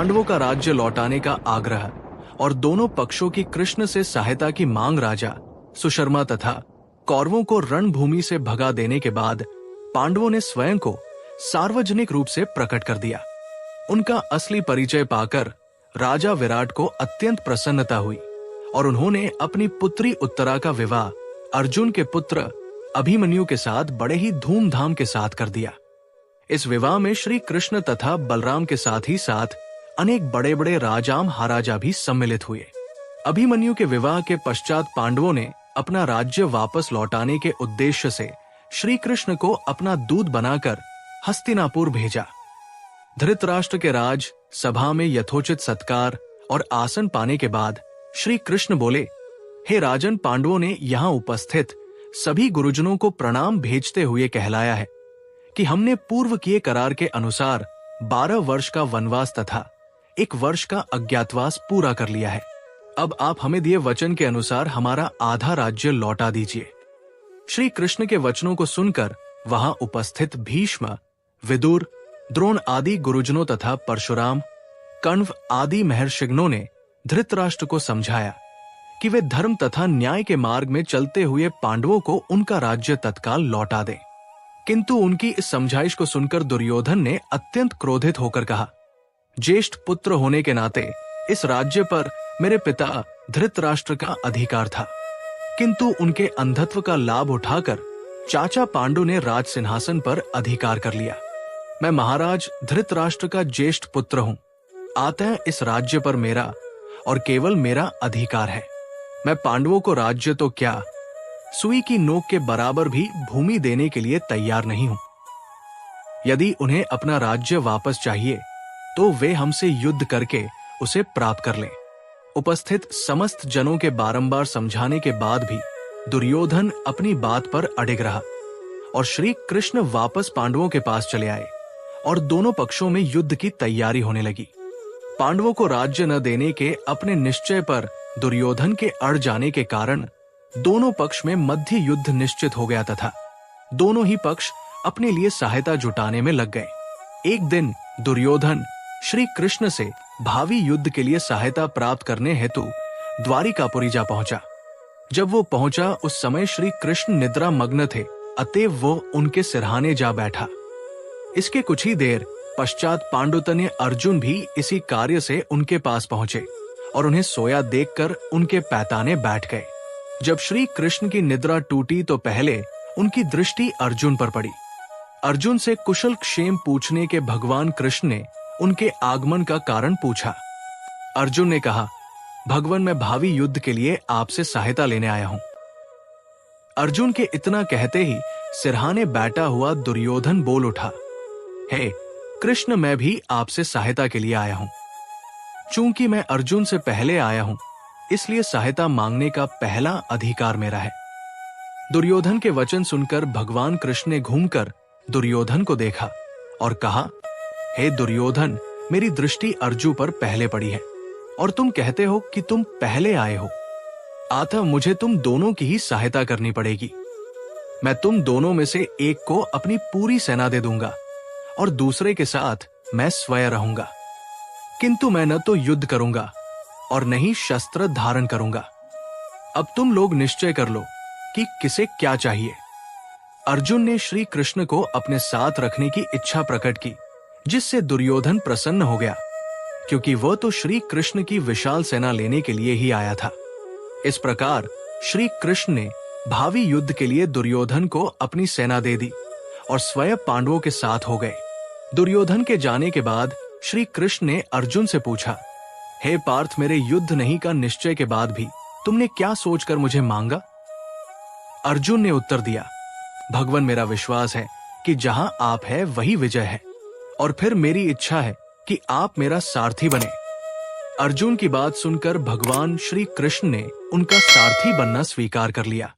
पांडवों का राज्य लौटाने का आग्रह और दोनों पक्षों की कृष्ण से सहायता की मांग राजा सुशर्मा तथा कौरवों को रणभूमि से भगा देने के बाद पांडवों ने स्वयं को सार्वजनिक रूप से प्रकट कर दिया। उनका असली परिचय पाकर राजा विराट को अत्यंत प्रसन्नता हुई और उन्होंने अपनी पुत्री उत्तरा का विवाह अर्जुन के पुत्र अभिमन्यु के साथ बड़े ही धूमधाम के साथ कर दिया। इस विवाह में श्री कृष्ण तथा बलराम के साथ ही साथ अनेक बड़े बड़े राजा महाराजा भी सम्मिलित हुए। अभिमन्यु के विवाह के पश्चात पांडवों ने अपना राज्य वापस लौटाने के उद्देश्य से श्री कृष्ण को अपना दूत बनाकर हस्तिनापुर भेजा। धृतराष्ट्र के राज सभा में यथोचित सत्कार और आसन पाने के बाद श्री कृष्ण बोले, हे राजन, पांडवों ने यहाँ उपस्थित सभी गुरुजनों को प्रणाम भेजते हुए कहलाया है कि हमने पूर्व किए करार के अनुसार 12 वर्ष का वनवास तथा 1 वर्ष का अज्ञातवास पूरा कर लिया है। अब आप हमें दिए वचन के अनुसार हमारा आधा राज्य लौटा दीजिए। श्री कृष्ण के वचनों को सुनकर वहां उपस्थित भीष्म, विदुर, द्रोण आदि गुरुजनों तथा परशुराम, कण्व आदि महर्षिगणों ने धृतराष्ट्र को समझाया कि वे धर्म तथा न्याय के मार्ग में चलते हुए पांडवों को उनका राज्य तत्काल लौटा दें। किंतु उनकी इस समझाइश को सुनकर दुर्योधन ने अत्यंत क्रोधित होकर कहा, ज्येष्ठ पुत्र होने के नाते इस राज्य पर मेरे पिता धृतराष्ट्र का अधिकार था, किंतु उनके अंधत्व का लाभ उठाकर चाचा पांडु ने राज सिंहासन पर अधिकार कर लिया। मैं महाराज धृतराष्ट्र का ज्येष्ठ पुत्र हूं, अतः इस राज्य पर मेरा और केवल मेरा अधिकार है। मैं पांडवों को राज्य तो क्या, सुई की नोक के बराबर भी भूमि देने के लिए तैयार नहीं हूं। यदि उन्हें अपना राज्य वापस चाहिए तो वे हमसे युद्ध करके उसे प्राप्त कर लें। उपस्थित समस्त जनों के बारंबार समझाने के बाद भी दुर्योधन अपनी बात पर अडिग रहा और श्री कृष्ण वापस पांडवों के पास चले आए और दोनों पक्षों में युद्ध की तैयारी होने लगी। पांडवों को राज्य न देने के अपने निश्चय पर दुर्योधन के अड़ जाने के कारण दोनों पक्ष में मध्य युद्ध निश्चित हो गया तथा दोनों ही पक्ष अपने लिए सहायता जुटाने में लग गए। एक दिन दुर्योधन श्री कृष्ण से भावी युद्ध के लिए सहायता प्राप्त करने हेतु द्वारिकापुरी जा पहुंचा। जब वो पहुंचा उस समय श्री कृष्ण निद्रा मग्न थे, अतएव वो उनके सिरहाने जा बैठा। इसके कुछ ही देर पश्चात पांडुतनय अर्जुन भी इसी कार्य से उनके पास पहुंचे और उन्हें सोया देखकर उनके पैताने बैठ गए। जब श्री कृष्ण की निद्रा टूटी तो पहले उनकी दृष्टि अर्जुन पर पड़ी। अर्जुन से कुशल क्षेम पूछने के भगवान कृष्ण ने उनके आगमन का कारण पूछा। अर्जुन ने कहा, भगवान, मैं भावी युद्ध के लिए आपसे सहायता लेने आया हूं। अर्जुन के इतना कहते ही सिरहाने बैठा हुआ दुर्योधन बोल उठा, हे कृष्ण, मैं भी आपसे सहायता के लिए आया हूं। चूंकि मैं अर्जुन से पहले आया हूं, इसलिए सहायता मांगने का पहला अधिकार मेरा है। दुर्योधन के वचन सुनकर भगवान कृष्ण ने घूमकर दुर्योधन को देखा और कहा, हे दुर्योधन, मेरी दृष्टि अर्जुन पर पहले पड़ी है और तुम कहते हो कि तुम पहले आए हो, अतः मुझे तुम दोनों की ही सहायता करनी पड़ेगी। मैं तुम दोनों में से एक को अपनी पूरी सेना दे दूंगा और दूसरे के साथ मैं स्वयं रहूंगा, किंतु मैं न तो युद्ध करूंगा और न ही शस्त्र धारण करूंगा। अब तुम लोग निश्चय कर लो कि किसे क्या चाहिए। अर्जुन ने श्री कृष्ण को अपने साथ रखने की इच्छा प्रकट की, जिससे दुर्योधन प्रसन्न हो गया, क्योंकि वह तो श्री कृष्ण की विशाल सेना लेने के लिए ही आया था। इस प्रकार श्री कृष्ण ने भावी युद्ध के लिए दुर्योधन को अपनी सेना दे दी और स्वयं पांडवों के साथ हो गए। दुर्योधन के जाने के बाद श्री कृष्ण ने अर्जुन से पूछा, हे पार्थ, मेरे युद्ध नहीं का निश्चय के बाद भी तुमने क्या सोचकर मुझे मांगा? अर्जुन ने उत्तर दिया, भगवान, मेरा विश्वास है कि जहां आप है वही विजय है और फिर मेरी इच्छा है कि आप मेरा सारथी बने। अर्जुन की बात सुनकर भगवान श्री कृष्ण ने उनका सारथी बनना स्वीकार कर लिया।